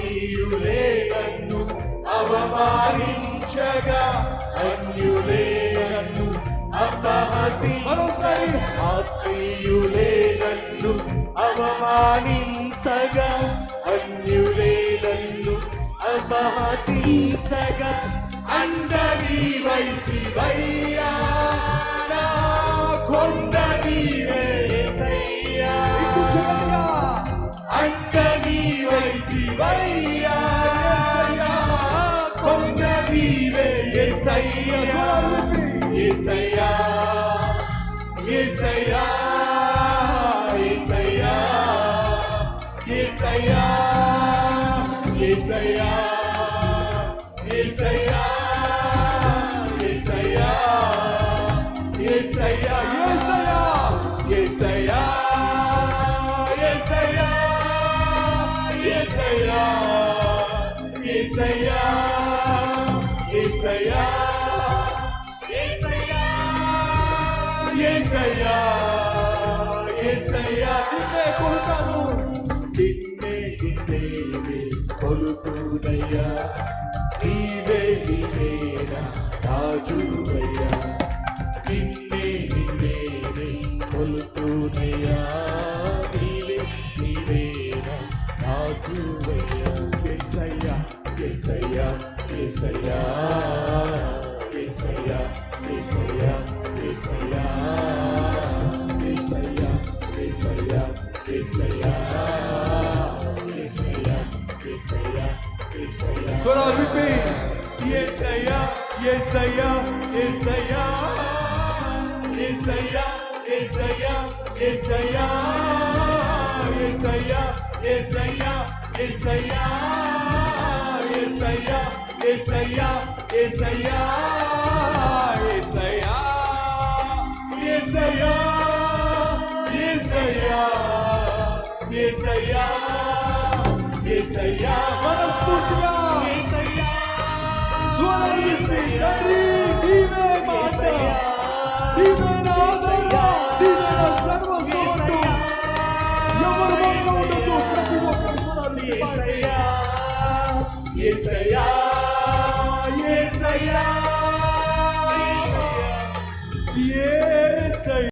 ఆత్మీయులే నన్ను అవమానించగా, అన్యులే నన్ను అపహసించగా, ఆత్మీయులే నన్ను అవమానించగా, అన్యులే నన్ను అపహసించగా, అండని వైతివయ్యా నా కొండ నీవే యేసయ్యా, అండని వైతివయ్యా యేసయ్యా, కొండ నీవే యేసయ్యా, యేసయ్యా యేసయ్యా యేసయ్యా యేసయ్యా యేసయ్యా యేసయ్యా యేసయ్యా యేసయ్యా యేసయ్యా యేసయ్యా యేసయ్యా యేసయ్యా యేసయ్యా యేసయ్యా యేసయ్యా నిన్నే కొలుతాను, నిన్నే కొలుతునయ్యా, నీవే నీవేనా రాజువయ్యా, నిన్నే కొలుతునయ్యా, నీవే నీవేనా రాజువయ్యా, యేసయ్యా యేసయ్యా యేసయ్యా యేసయ్యా యేసయ్యా యేసయ్యా యేసయ్యా యేసయ్యా యేసయ్యా యేసయ్యా యేసయ్యా యేసయ్యా స్వరాలు విప్పి యేసయ్యా యేసయ్యా యేసయ్యా యేసయ్యా యేసయ్యా యేసయ్యా యేసయ్యా యేసయ్యా యేసయ్యా యేసయ్యా యేసయ్యా యేసయ్యా యేసయ్యా యేసయ్యా యేసయ్యా యేసయ్యా యేసయ్యా మనస్ఫూర్తిగా యేసయ్యా స్వరమిస్తే తండ్రి నీవే మాట, నీవే నా ఆధార, నీవే నా సర్వస్వము, ఎవరు మనలో ఉండదు, ప్రతి ఒక్కరు స్వరాలు యేసయ్యా యేసయ్యా